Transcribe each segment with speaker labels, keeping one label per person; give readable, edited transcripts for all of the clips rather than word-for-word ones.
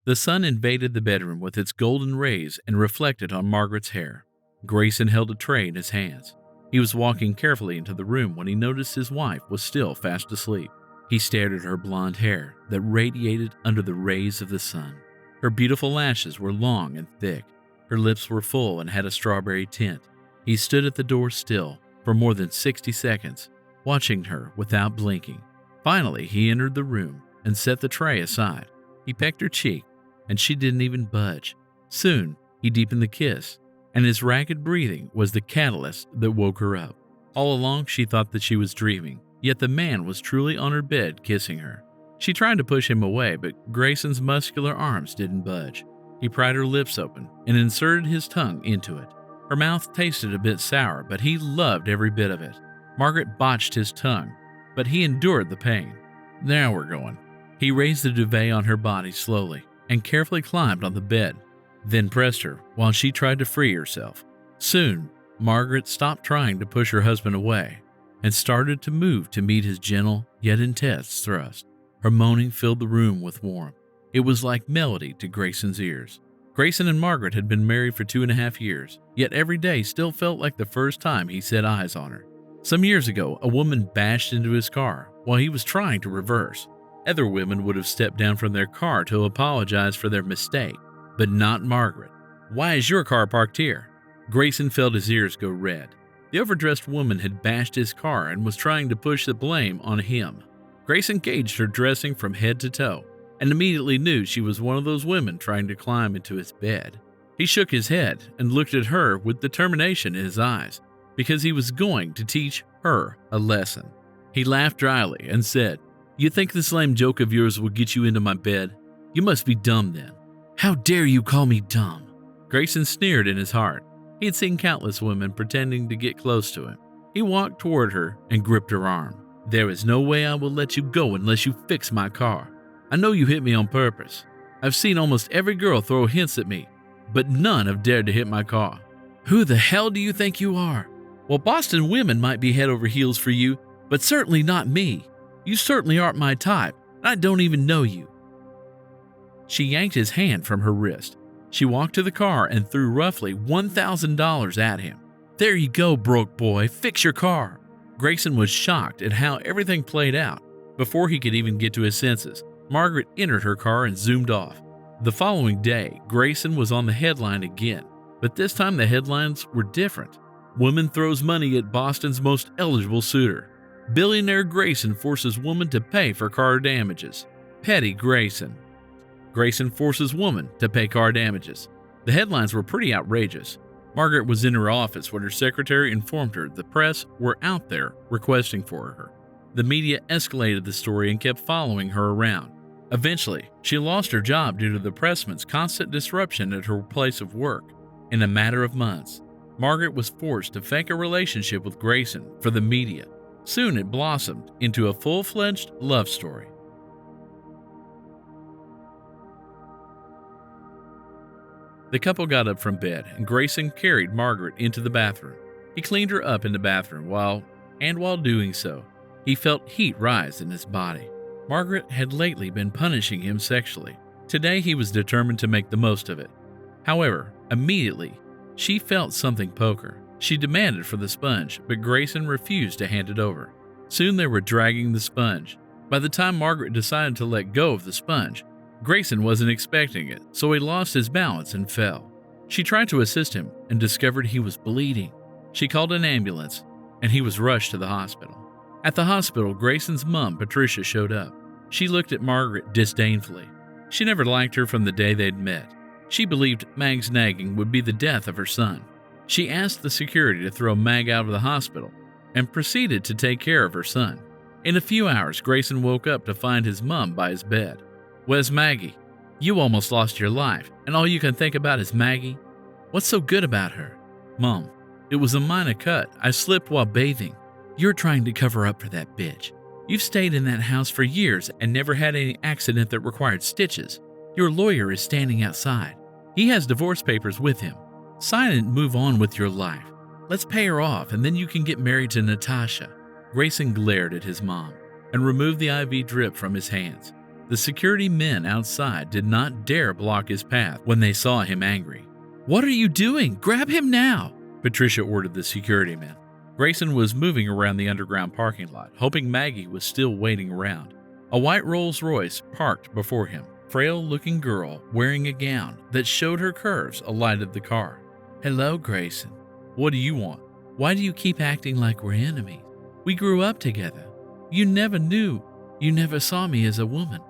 Speaker 1: The sun invaded the bedroom with its golden rays and reflected on Margaret's hair. Grayson held a tray in his hands. He was walking carefully into the room when he noticed his wife was still fast asleep. He stared at her blonde hair that radiated under the rays of the sun. Her beautiful lashes were long and thick. Her lips were full and had a strawberry tint. He stood at the door still for more than 60 seconds, watching her without blinking. Finally, he entered the room and set the tray aside. He pecked her cheek, and she didn't even budge. Soon, he deepened the kiss, and his ragged breathing was the catalyst that woke her up. All along, she thought that she was dreaming, yet the man was truly on her bed kissing her. She tried to push him away, but Grayson's muscular arms didn't budge. He pried her lips open and inserted his tongue into it. Her mouth tasted a bit sour, but he loved every bit of it. Margaret botched his tongue, but he endured the pain. Now we're going. He raised the duvet on her body slowly and carefully climbed on the bed, then pressed her while she tried to free herself. Soon, Margaret stopped trying to push her husband away and started to move to meet his gentle yet intense thrust. Her moaning filled the room with warmth. It was like melody to Grayson's ears. Grayson and Margaret had been married for 2.5 years, yet every day still felt like the first time he set eyes on her. Some years ago, a woman bashed into his car while he was trying to reverse. Other women would have stepped down from their car to apologize for their mistake, but not Margaret. "Why is your car parked here?" Grayson felt his ears go red. The overdressed woman had bashed his car and was trying to push the blame on him. Grayson gauged her dressing from head to toe and immediately knew she was one of those women trying to climb into his bed. He shook his head and looked at her with determination in his eyes, because he was going to teach her a lesson. He laughed dryly and said, "You think this lame joke of yours will get you into my bed? You must be dumb then." "How dare you call me dumb?" Grayson sneered in his heart. He had seen countless women pretending to get close to him. He walked toward her and gripped her arm. "There is no way I will let you go unless you fix my car. I know you hit me on purpose. I've seen almost every girl throw hints at me, but none have dared to hit my car." "Who the hell do you think you are?" "Well, Boston women might be head over heels for you, but certainly not me. You certainly aren't my type. I don't even know you." She yanked his hand from her wrist. She walked to the car and threw roughly $1,000 at him. "There you go, broke boy. Fix your car." Grayson was shocked at how everything played out. Before he could even get to his senses, Margaret entered her car and zoomed off. The following day, Grayson was on the headline again, but this time the headlines were different. "Woman throws money at Boston's most eligible suitor. Billionaire Grayson forces woman to pay for car damages. Petty Grayson. Grayson forces woman to pay car damages." The headlines were pretty outrageous. Margaret was in her office when her secretary informed her the press were out there requesting for her. The media escalated the story and kept following her around. Eventually, she lost her job due to the pressman's constant disruption at her place of work. In a matter of months, Margaret was forced to fake a relationship with Grayson for the media. Soon it blossomed into a full-fledged love story. The couple got up from bed, and Grayson carried Margaret into the bathroom. He cleaned her up in the bathroom while doing so, he felt heat rise in his body. Margaret had lately been punishing him sexually. Today he was determined to make the most of it. However, immediately, she felt something poke her. She demanded for the sponge, but Grayson refused to hand it over. Soon they were dragging the sponge. By the time Margaret decided to let go of the sponge, Grayson wasn't expecting it, so he lost his balance and fell. She tried to assist him and discovered he was bleeding. She called an ambulance, and he was rushed to the hospital. At the hospital, Grayson's mom, Patricia, showed up. She looked at Margaret disdainfully. She never liked her from the day they'd met. She believed Mag's nagging would be the death of her son. She asked the security to throw Mag out of the hospital and proceeded to take care of her son. In a few hours, Grayson woke up to find his mom by his bed. "Where's Maggie? You almost lost your life, and all you can think about is Maggie? What's so good about her?" "Mom, it was a minor cut. I slipped while bathing." "You're trying to cover up for that bitch. You've stayed in that house for years and never had any accident that required stitches. Your lawyer is standing outside. He has divorce papers with him. Sign it and move on with your life. Let's pay her off and then you can get married to Natasha." Grayson glared at his mom and removed the IV drip from his hands. The security men outside did not dare block his path when they saw him angry. "What are you doing? Grab him now!" Patricia ordered the security men. Grayson was moving around the underground parking lot, hoping Maggie was still waiting around. A white Rolls-Royce parked before him. Frail-looking girl wearing a gown that showed her curves alighted the car. "Hello, Grayson. What do you want? Why do you keep acting like we're enemies? We grew up together. You never saw me as a woman."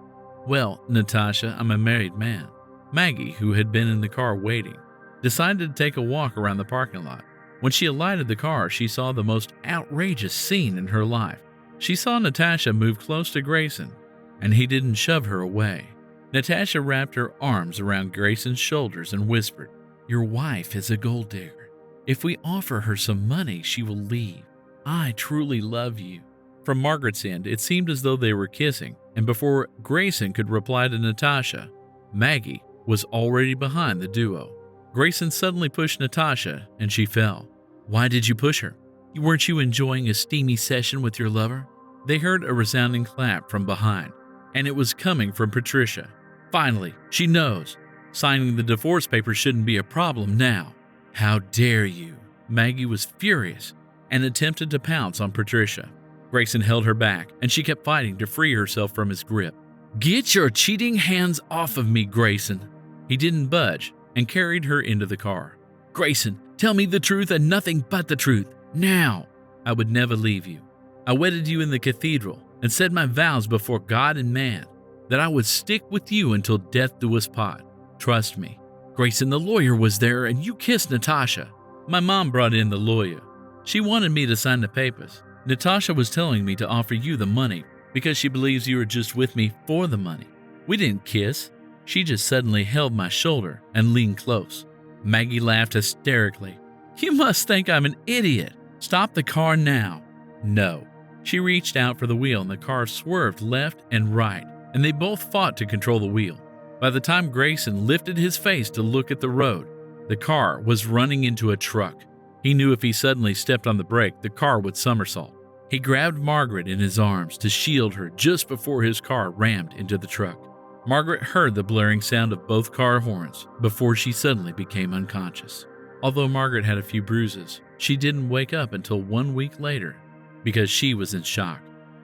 Speaker 1: "Well, Natasha, I'm a married man." Maggie, who had been in the car waiting, decided to take a walk around the parking lot. When she alighted the car, she saw the most outrageous scene in her life. She saw Natasha move close to Grayson, and he didn't shove her away. Natasha wrapped her arms around Grayson's shoulders and whispered, "Your wife is a gold digger. If we offer her some money, she will leave. I truly love you." From Margaret's end, it seemed as though they were kissing, and before Grayson could reply to Natasha, Maggie was already behind the duo. Grayson suddenly pushed Natasha, and she fell. "Why did you push her? Weren't you enjoying a steamy session with your lover?" They heard a resounding clap from behind, and it was coming from Patricia. "Finally, she knows. Signing the divorce papers shouldn't be a problem now." "How dare you!" Maggie was furious and attempted to pounce on Patricia. Grayson held her back, and she kept fighting to free herself from his grip. "Get your cheating hands off of me, Grayson!" He didn't budge and carried her into the car. "Grayson, tell me the truth and nothing but the truth, now!" "I would never leave you. I wedded you in the cathedral and said my vows before God and man that I would stick with you until death do us part. Trust me." "Grayson, the lawyer was there and you kissed Natasha." "My mom brought in the lawyer. She wanted me to sign the papers. Natasha was telling me to offer you the money because she believes you were just with me for the money. We didn't kiss. She just suddenly held my shoulder and leaned close." Maggie laughed hysterically. "You must think I'm an idiot. Stop the car now." "No." She reached out for the wheel and the car swerved left and right, and they both fought to control the wheel. By the time Grayson lifted his face to look at the road, the car was running into a truck. He knew if he suddenly stepped on the brake, the car would somersault. He grabbed Margaret in his arms to shield her just before his car rammed into the truck. Margaret heard the blaring sound of both car horns before she suddenly became unconscious. Although Margaret had a few bruises, she didn't wake up until 1 week later because she was in shock.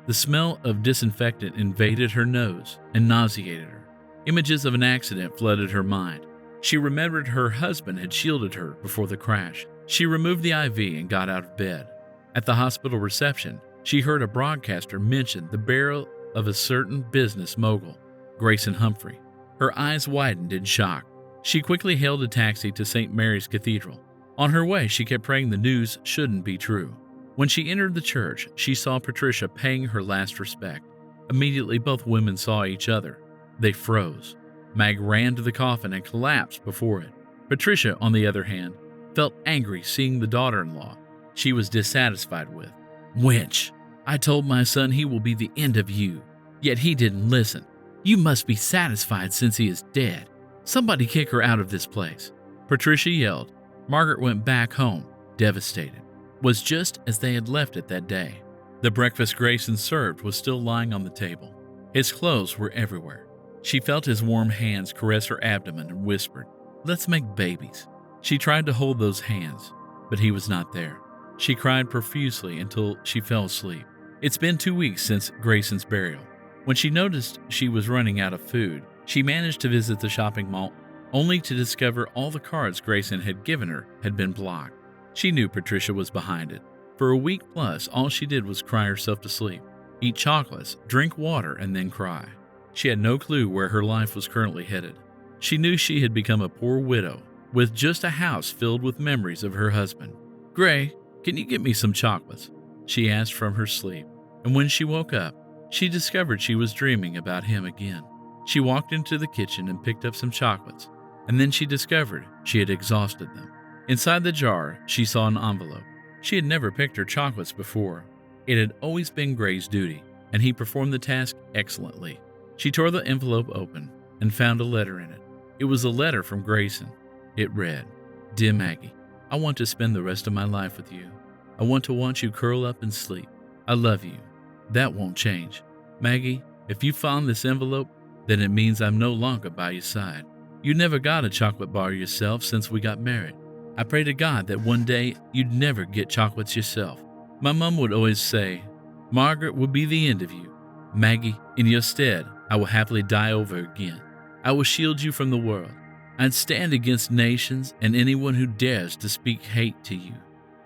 Speaker 1: The smell of disinfectant invaded her nose and nauseated her. Images of an accident flooded her mind. She remembered her husband had shielded her before the crash. She removed the IV and got out of bed. At the hospital reception, she heard a broadcaster mention the burial of a certain business mogul, Grayson Humphrey. Her eyes widened in shock. She quickly hailed a taxi to St. Mary's Cathedral. On her way, she kept praying the news shouldn't be true. When she entered the church, she saw Patricia paying her last respect. Immediately, both women saw each other. They froze. Mag ran to the coffin and collapsed before it. Patricia, on the other hand, felt angry seeing the daughter-in-law she was dissatisfied with. "Wench, I told my son he will be the end of you, yet he didn't listen. You must be satisfied since he is dead. Somebody kick her out of this place." Patricia yelled. Margaret went back home, devastated. It was just as they had left it that day. The breakfast Grayson served was still lying on the table. His clothes were everywhere. She felt his warm hands caress her abdomen and whispered, "Let's make babies." She tried to hold those hands, but he was not there. She cried profusely until she fell asleep. It's been 2 weeks since Grayson's burial. When she noticed she was running out of food, she managed to visit the shopping mall, only to discover all the cards Grayson had given her had been blocked. She knew Patricia was behind it. For a week plus, all she did was cry herself to sleep, eat chocolates, drink water, and then cry. She had no clue where her life was currently headed. She knew she had become a poor widow, with just a house filled with memories of her husband. "Gray, can you get me some chocolates?" she asked from her sleep, and when she woke up, she discovered she was dreaming about him again. She walked into the kitchen and picked up some chocolates, and then she discovered she had exhausted them. Inside the jar, she saw an envelope. She had never picked her chocolates before. It had always been Gray's duty, and he performed the task excellently. She tore the envelope open and found a letter in it. It was a letter from Grayson. It read, "Dear Maggie, I want to spend the rest of my life with you. I want to watch you curl up and sleep. I love you. That won't change. Maggie, if you found this envelope, then it means I'm no longer by your side. You never got a chocolate bar yourself since we got married. I pray to God that one day you'd never get chocolates yourself. My mom would always say, Margaret will be the end of you. Maggie, in your stead, I will happily die over again. I will shield you from the world. I'd stand against nations and anyone who dares to speak hate to you.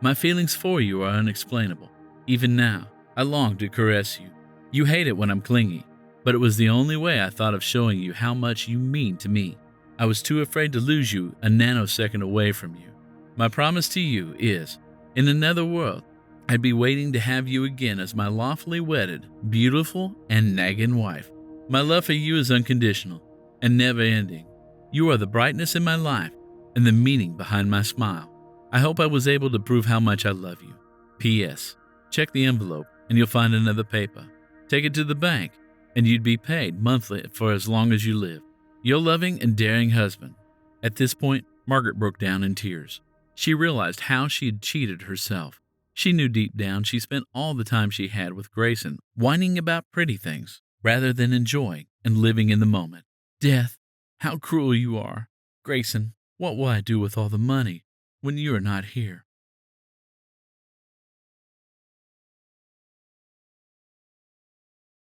Speaker 1: My feelings for you are unexplainable. Even now, I long to caress you. You hate it when I'm clingy, but it was the only way I thought of showing you how much you mean to me. I was too afraid to lose you a nanosecond away from you. My promise to you is, in another world, I'd be waiting to have you again as my lawfully wedded, beautiful, and nagging wife. My love for you is unconditional and never ending. You are the brightness in my life and the meaning behind my smile. I hope I was able to prove how much I love you. P.S. Check the envelope and you'll find another paper. Take it to the bank and you'd be paid monthly for as long as you live. Your loving and daring husband. At this point, Margaret broke down in tears. She realized how she had cheated herself. She knew deep down she spent all the time she had with Grayson whining about pretty things rather than enjoying and living in the moment. Death, how cruel you are. Grayson, what will I do with all the money when you are not here?